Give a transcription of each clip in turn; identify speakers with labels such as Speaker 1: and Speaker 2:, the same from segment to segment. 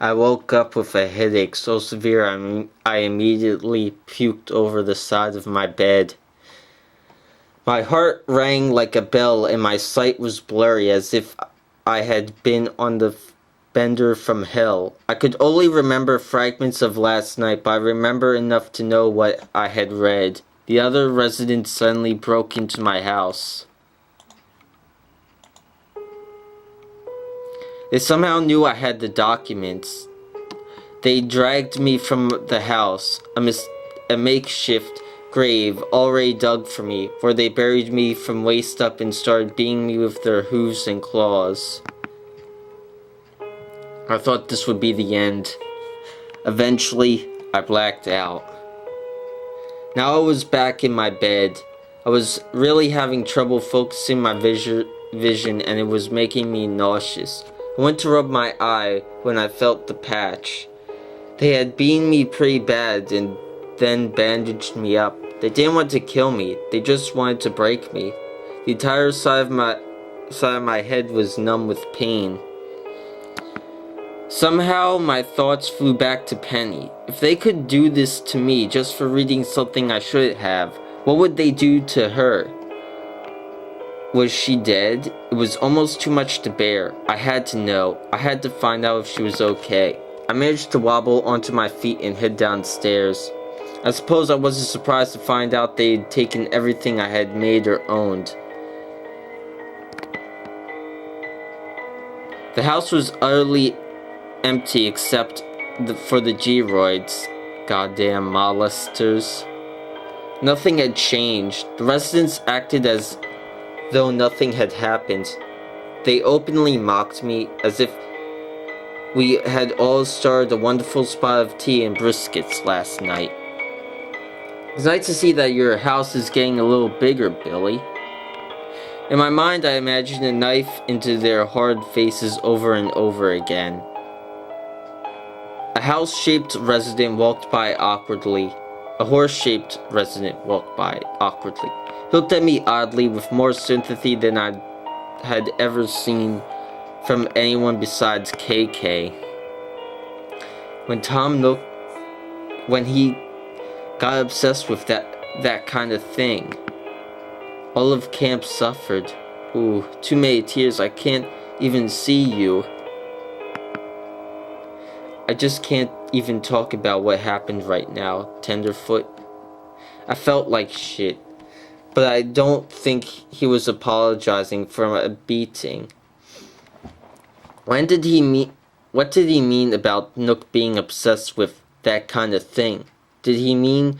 Speaker 1: I woke up with a headache so severe I immediately puked over the side of my bed. My heart rang like a bell and my sight was blurry as if I had been on the bender from hell. I could only remember fragments of last night, but I remember enough to know what I had read. The other residents suddenly broke into my house. They somehow knew I had the documents. They dragged me from the house, a makeshift grave already dug for me, where they buried me from waist up and started beating me with their hooves and claws. I thought this would be the end. Eventually, I blacked out. Now I was back in my bed. I was really having trouble focusing my vision and it was making me nauseous. I went to rub my eye when I felt the patch. They had beaten me pretty bad and then bandaged me up. They didn't want to kill me, they just wanted to break me. The entire side of my head was numb with pain. Somehow my thoughts flew back to Penny. If they could do this to me just for reading something I shouldn't have, what would they do to her? Was she dead? It was almost too much to bear. I had to know. I had to find out if she was okay. I managed to wobble onto my feet and head downstairs. I suppose I wasn't surprised to find out they'd taken everything I had made or owned. The house was utterly empty except for the geroids. Goddamn molesters. Nothing had changed. The residents acted as though nothing had happened. They openly mocked me as if we had all started a wonderful spot of tea and briskets last night. It's nice to see that your house is getting a little bigger, Billy. In my mind, I imagined a knife into their hard faces over and over again. A house-shaped resident walked by awkwardly. A horse-shaped resident walked by awkwardly. He looked at me oddly with more sympathy than I had ever seen from anyone besides KK. When he got obsessed with that kind of thing, all of camp suffered. Ooh, too many tears. I can't even see you. I just can't even talk about what happened right now, Tenderfoot. I felt like shit, but I don't think he was apologizing for a beating. What did he mean about Nook being obsessed with that kind of thing? Did he mean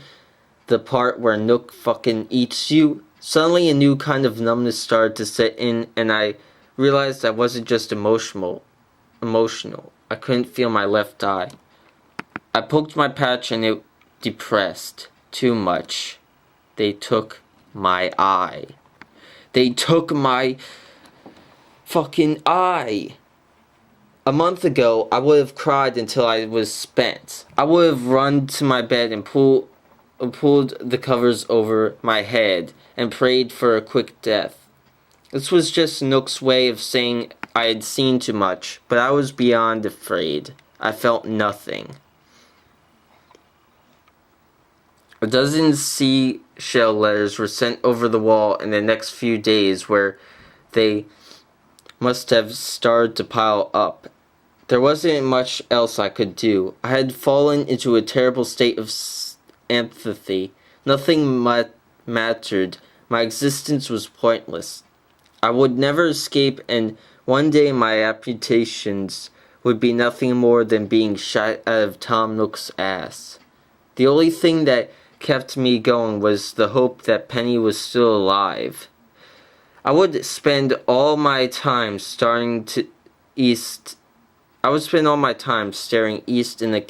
Speaker 1: the part where Nook fucking eats you? Suddenly a new kind of numbness started to set in and I realized I wasn't just emotional. I couldn't feel my left eye. I poked my patch and it depressed. Too much. They took my eye. They took my fucking eye. A month ago, I would have cried until I was spent. I would have run to my bed and pulled the covers over my head and prayed for a quick death. This was just Nook's way of saying I had seen too much, but I was beyond afraid. I felt nothing. A dozen seashell letters were sent over the wall in the next few days where they must have started to pile up. There wasn't much else I could do. I had fallen into a terrible state of apathy. Nothing mattered. My existence was pointless. I would never escape, and one day my amputations would be nothing more than being shot out of Tom Nook's ass. The only thing that kept me going was the hope that Penny was still alive. I would spend all my time staring east in a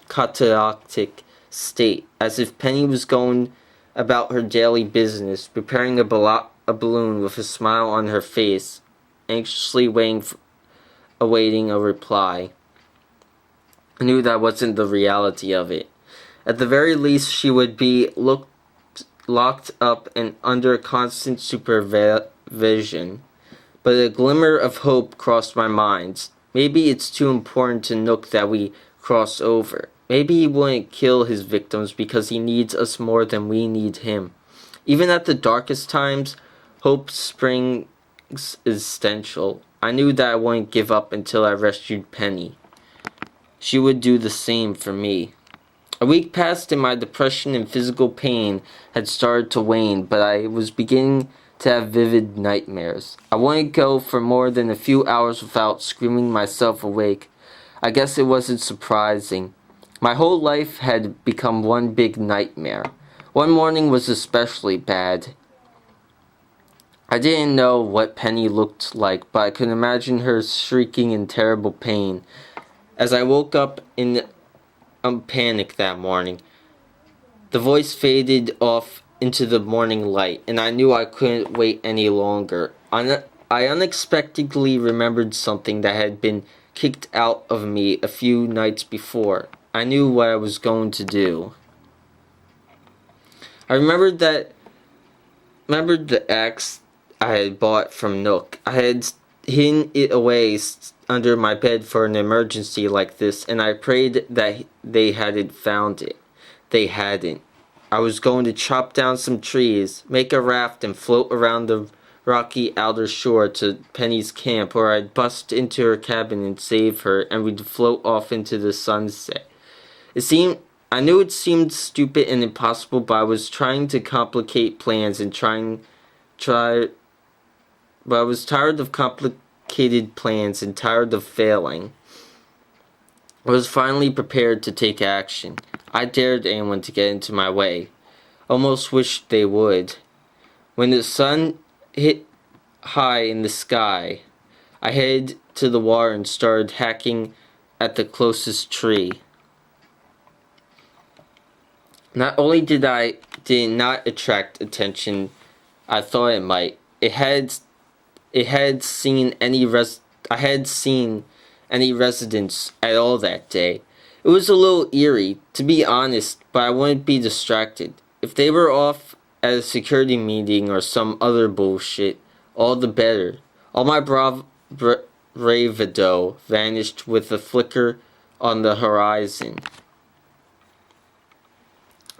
Speaker 1: cataratic state, as if Penny was going about her daily business, preparing a balloon with a smile on her face, anxiously awaiting a reply. I knew that wasn't the reality of it. At the very least, she would be locked up and under constant supervision. But a glimmer of hope crossed my mind. Maybe it's too important to Nook that we cross over. Maybe he wouldn't kill his victims because he needs us more than we need him. Even at the darkest times, hope springs essential. I knew that I wouldn't give up until I rescued Penny. She would do the same for me. A week passed and my depression and physical pain had started to wane, but I was beginning to have vivid nightmares. I wouldn't go for more than a few hours without screaming myself awake. I guess it wasn't surprising. My whole life had become one big nightmare. One morning was especially bad. I didn't know what Penny looked like, but I could imagine her shrieking in terrible pain. As I woke up in panic that morning, the voice faded off into the morning light, and I knew I couldn't wait any longer. I unexpectedly remembered something that had been kicked out of me a few nights before. I knew what I was going to do. I remembered the axe I had bought from Nook. I had hidden it away under my bed for an emergency like this, and I prayed that they hadn't found it. They hadn't. I was going to chop down some trees, make a raft, and float around the rocky outer shore to Penny's camp, where I'd bust into her cabin and save her, and we'd float off into the sunset. I knew it seemed stupid and impossible, but I was trying to complicate plans and but I was tired of complicated plans and tired of failing. I was finally prepared to take action. I dared anyone to get into my way. Almost wished they would. When the sun hit high in the sky, I headed to the water and started hacking at the closest tree. Not only did it not attract attention I thought it might, I had seen any residents at all that day. It was a little eerie, to be honest, but I wouldn't be distracted. If they were off at a security meeting or some other bullshit, all the better. All my bravado vanished with a flicker on the horizon.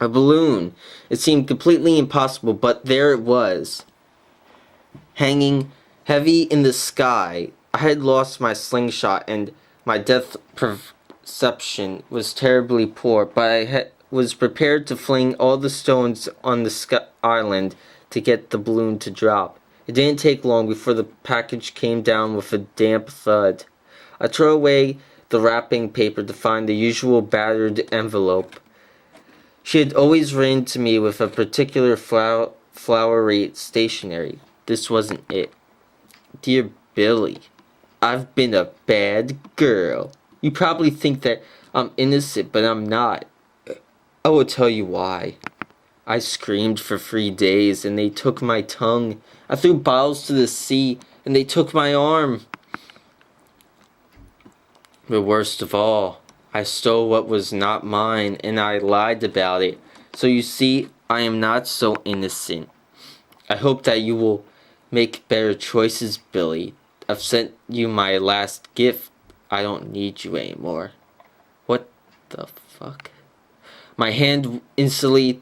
Speaker 1: A balloon. It seemed completely impossible, but there it was, hanging heavy in the sky. I had lost my slingshot, and my depth perception was terribly poor, but I was prepared to fling all the stones on the island to get the balloon to drop. It didn't take long before the package came down with a damp thud. I threw away the wrapping paper to find the usual battered envelope. She had always written to me with a particular flowery stationery. This wasn't it. Dear Billy, I've been a bad girl. You probably think that I'm innocent, but I'm not. I will tell you why. I screamed for 3 days, and they took my tongue. I threw bottles to the sea, and they took my arm. But worst of all, I stole what was not mine, and I lied about it. So you see, I am not so innocent. I hope that you will make better choices, Billy. I've sent you my last gift. I don't need you anymore. What the fuck? My hand instinctively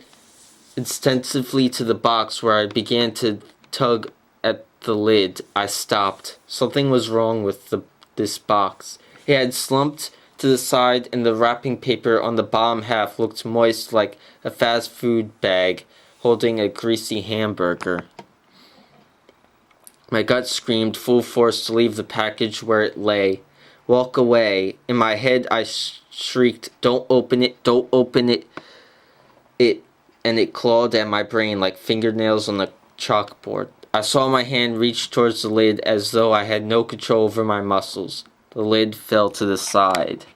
Speaker 1: to the box where I began to tug at the lid. I stopped. Something was wrong with this box. It had slumped to the side, and the wrapping paper on the bottom half looked moist like a fast food bag holding a greasy hamburger. My gut screamed full force to leave the package where it lay. Walk away. In my head I shrieked, "Don't open it, don't open it." And it clawed at my brain like fingernails on a chalkboard. I saw my hand reach towards the lid as though I had no control over my muscles. The lid fell to the side.